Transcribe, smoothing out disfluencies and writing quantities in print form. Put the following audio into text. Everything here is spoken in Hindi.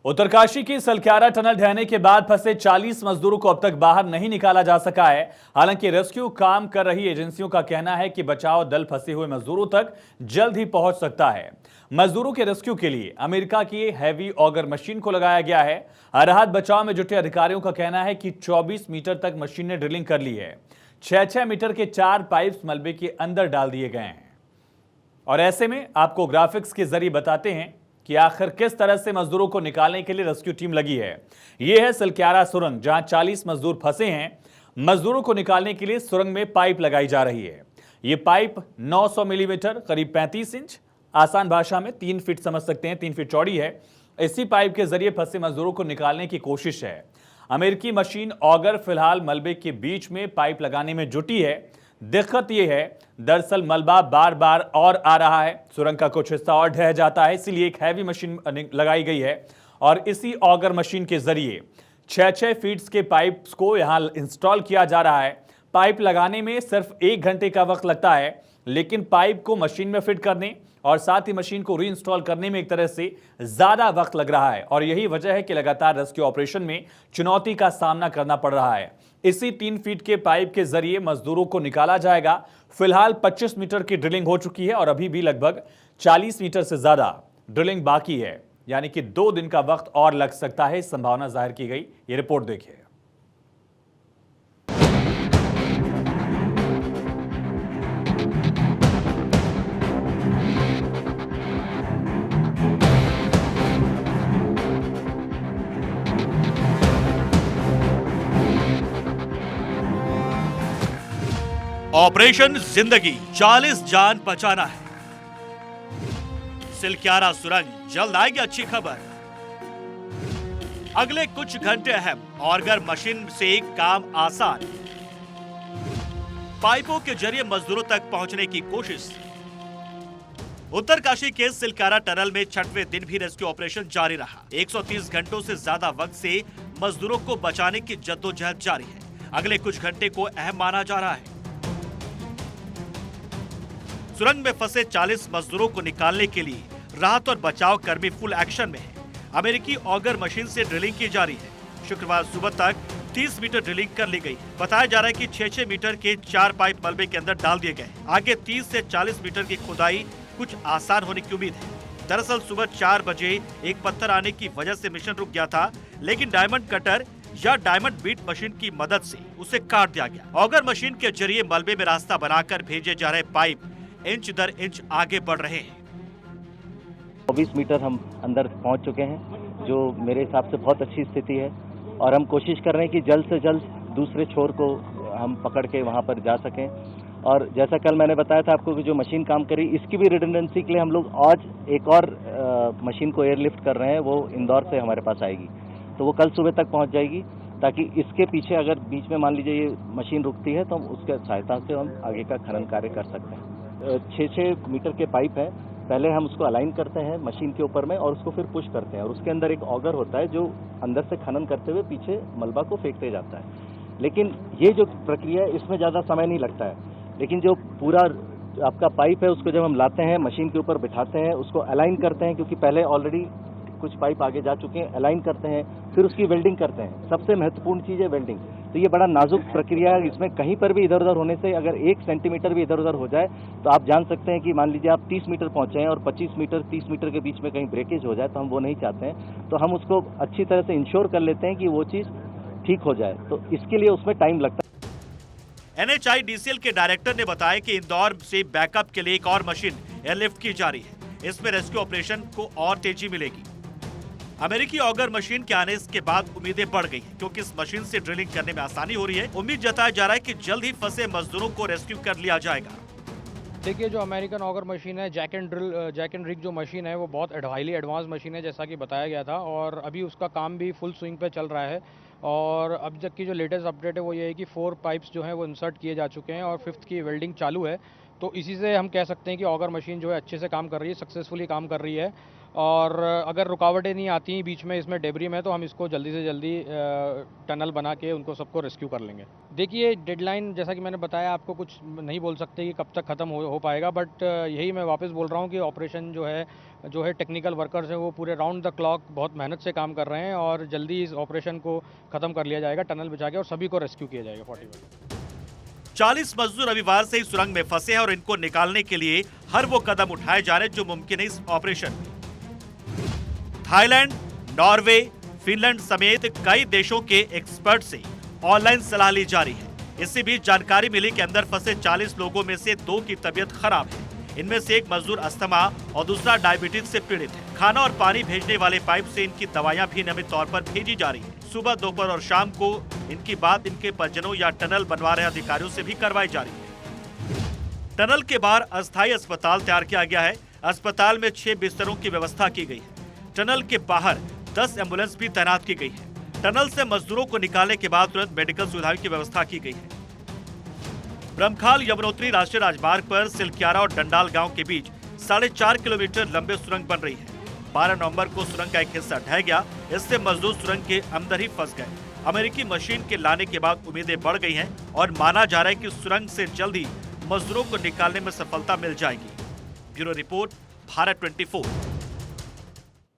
उत्तरकाशी की सलक्यारा टनल ढहने के बाद फंसे 40 मजदूरों को अब तक बाहर नहीं निकाला जा सका है। हालांकि रेस्क्यू काम कर रही एजेंसियों का कहना है कि बचाव दल फंसे हुए मजदूरों तक जल्द ही पहुंच सकता है। मजदूरों के रेस्क्यू के लिए अमेरिका की हैवी ऑगर मशीन को लगाया गया है। राहत बचाव में जुटे अधिकारियों का कहना है कि 24 मीटर तक मशीन ने ड्रिलिंग कर ली है। 6-6 मीटर के 4 पाइप्स मलबे के अंदर डाल दिए गए हैं। और ऐसे में आपको ग्राफिक्स के जरिए बताते हैं कि आखिर किस तरह से मजदूरों को निकालने के लिए रेस्क्यू टीम लगी है। यह है सलक्यारा सुरंग, जहां 40 मजदूर फंसे हैं। मजदूरों को निकालने के लिए सुरंग में पाइप लगाई जा रही है। यह पाइप 900 मिलीमीटर करीब 35 इंच, आसान भाषा में 3 फीट समझ सकते हैं, 3 फीट चौड़ी है। इसी पाइप के जरिए फंसे मजदूरों को निकालने की कोशिश है। अमेरिकी मशीन ऑगर फिलहाल मलबे के बीच में पाइप लगाने में जुटी है। दिक्कत यह है, दरअसल मलबा बार बार और आ रहा है, सुरंग का कुछ हिस्सा और ढह जाता है, इसलिए एक हैवी मशीन लगाई गई है और इसी ऑगर मशीन के जरिए 6-6 फीट्स के पाइप्स को यहां इंस्टॉल किया जा रहा है। पाइप लगाने में सिर्फ 1 घंटे का वक्त लगता है, लेकिन पाइप को मशीन में फिट करने और साथ ही मशीन को रीइंस्टॉल करने में एक तरह से ज्यादा वक्त लग रहा है। और यही वजह है कि लगातार रेस्क्यू ऑपरेशन में चुनौती का सामना करना पड़ रहा है। इसी 3 फीट के पाइप के जरिए मजदूरों को निकाला जाएगा। फिलहाल 25 मीटर की ड्रिलिंग हो चुकी है और अभी भी लगभग 40 मीटर से ज्यादा ड्रिलिंग बाकी है, यानी कि 2 दिन का वक्त और लग सकता है, संभावना जाहिर की गई। ये रिपोर्ट देखिए। ऑपरेशन जिंदगी, 40 जान बचाना है। सिलक्यारा सुरंग, जल्द आएगी अच्छी खबर। अगले कुछ घंटे अहम, ऑगर मशीन से काम आसान। पाइपों के जरिए मजदूरों तक पहुंचने की कोशिश। उत्तरकाशी के सिलक्यारा टनल में 6वें दिन भी रेस्क्यू ऑपरेशन जारी रहा। 130 घंटों से ज्यादा वक्त से मजदूरों को बचाने की जद्दोजहद जारी है। अगले कुछ घंटे को अहम माना जा रहा है। सुरंग में फंसे 40 मजदूरों को निकालने के लिए राहत और बचाव कर्मी फुल एक्शन में है। अमेरिकी ऑगर मशीन से ड्रिलिंग की जा रही है। शुक्रवार सुबह तक 30 मीटर ड्रिलिंग कर ली गई। बताया जा रहा है कि 6-6 मीटर के 4 पाइप मलबे के अंदर डाल दिए गए। आगे 30 से 40 मीटर की खुदाई कुछ आसान होने की उम्मीद है। दरअसल सुबह 4 बजे एक पत्थर आने की वजह से मिशन रुक गया था, लेकिन डायमंड कटर या डायमंड बीट मशीन की मदद से उसे काट दिया गया। ऑगर मशीन के जरिए मलबे में रास्ता बनाकर भेजे जा रहे पाइप इंच दर इंच आगे बढ़ रहे हैं। 24 मीटर हम अंदर पहुंच चुके हैं, जो मेरे हिसाब से बहुत अच्छी स्थिति है। और हम कोशिश कर रहे हैं कि जल्द से जल्द दूसरे छोर को हम पकड़ के वहां पर जा सकें। और जैसा कल मैंने बताया था आपको कि जो मशीन काम करी, इसकी भी रिडंडेंसी के लिए हम लोग आज एक और मशीन को एयरलिफ्ट कर रहे हैं। वो इंदौर से हमारे पास आएगी, तो वो कल सुबह तक पहुंच जाएगी, ताकि इसके पीछे अगर बीच में मान लीजिए ये मशीन रुकती है तो हम उसके सहायता से हम आगे का खनन कार्य कर सकते हैं। 6-6 मीटर के पाइप है। पहले हम उसको अलाइन करते हैं मशीन के ऊपर में और उसको फिर पुश करते हैं, और उसके अंदर एक ऑगर होता है जो अंदर से खनन करते हुए पीछे मलबा को फेंकते जाता है। लेकिन ये जो प्रक्रिया है, इसमें ज़्यादा समय नहीं लगता है। लेकिन जो पूरा आपका पाइप है, उसको जब हम लाते हैं मशीन के ऊपर बिठाते हैं, उसको अलाइन करते हैं, क्योंकि पहले ऑलरेडी कुछ पाइप आगे जा चुके हैं, अलाइन करते हैं, फिर उसकी वेल्डिंग करते हैं। सबसे महत्वपूर्ण चीज़ है वेल्डिंग। तो ये बड़ा नाजुक प्रक्रिया है। इसमें कहीं पर भी इधर उधर होने से, अगर 1 सेंटीमीटर भी इधर उधर हो जाए तो आप जान सकते हैं कि मान लीजिए आप 30 मीटर पहुंचे हैं और 25 मीटर 30 मीटर के बीच में कहीं ब्रेकेज हो जाए, तो हम वो नहीं चाहते हैं। तो हम उसको अच्छी तरह से इंश्योर कर लेते हैं कि वो चीज़ ठीक हो जाए, तो इसके लिए उसमें टाइम लगता है। NHIDCL के डायरेक्टर ने बताया कि इंदौर से बैकअप के लिए एक और मशीन एयरलिफ्ट की जा रही है। इसमें रेस्क्यू ऑपरेशन को और तेजी मिलेगी। अमेरिकी ऑगर मशीन के आने के बाद उम्मीदें बढ़ गई हैं, क्योंकि इस मशीन से ड्रिलिंग करने में आसानी हो रही है। उम्मीद जताया जा रहा है कि जल्द ही फंसे मजदूरों को रेस्क्यू कर लिया जाएगा। देखिए, जो अमेरिकन ऑगर मशीन है, जैक एंड रिग जो मशीन है, वो बहुत हाईली एडवांस मशीन है, जैसा कि बताया गया था। और अभी उसका काम भी फुल स्विंग पे चल रहा है। और अब तक की जो लेटेस्ट अपडेट है वो ये है कि 4 पाइप्स जो हैं वो इंसर्ट किए जा चुके हैं और 5th की वेल्डिंग चालू है। तो इसी से हम कह सकते हैं कि ऑगर मशीन जो है अच्छे से काम कर रही है, सक्सेसफुली काम कर रही है। और अगर रुकावटें नहीं आती बीच में, इसमें डेब्री में, तो हम इसको जल्दी से जल्दी टनल बना के उनको सबको रेस्क्यू कर लेंगे। देखिए, डेडलाइन जैसा कि मैंने बताया आपको, कुछ नहीं बोल सकते कि कब तक ख़त्म हो पाएगा, बट यही मैं वापस बोल रहा हूँ कि ऑपरेशन जो है जो है टेक्निकल वर्कर्स हैं वो पूरे राउंड द क्लॉक बहुत मेहनत से काम कर रहे हैं और जल्दी इस ऑपरेशन को ख़त्म कर लिया जाएगा टनल बिछा के और सभी को रेस्क्यू किया जाएगा 41। 40 मजदूर रविवार से ही सुरंग में फंसे हैं और इनको निकालने के लिए हर वो कदम उठाए जा रहे हैं जो मुमकिन है इस ऑपरेशन में। थाईलैंड, नॉर्वे, फिनलैंड समेत कई देशों के एक्सपर्ट से ऑनलाइन सलाह ली जा रही है। इससे भी जानकारी मिली कि अंदर फंसे 40 लोगों में से 2 की तबीयत खराब है। इनमें से एक मजदूर अस्थमा और दूसरा डायबिटीज से पीड़ित है। खाना और पानी भेजने वाले पाइप से इनकी दवाइयां भी नियमित तौर पर भेजी जा रही है। सुबह, दोपहर और शाम को इनकी बात इनके परिजनों या टनल बनवा रहे अधिकारियों से भी करवाई जा रही है। टनल के बाहर अस्थायी अस्पताल तैयार किया गया है। अस्पताल में 6 बिस्तरों की व्यवस्था की गई है। टनल के बाहर 10 एम्बुलेंस भी तैनात की गई है। टनल से मजदूरों को निकालने के बाद तुरंत मेडिकल सुविधाओं की व्यवस्था की गई है। ब्रह्मखाल यमुनोत्री राष्ट्रीय राजमार्ग पर सिलक्यारा और डंडाल गांव के बीच 4.5 किलोमीटर लंबे सुरंग बन रही है। 12 नवंबर को सुरंग का एक हिस्सा ढह गया। इससे मजदूर सुरंग के अंदर ही फंस गए। अमेरिकी मशीन के लाने के बाद उम्मीदें बढ़ गई हैं और माना जा रहा है कि सुरंग से जल्द ही मजदूरों को निकालने में सफलता मिल जाएगी। Bureau report, Bharat 24।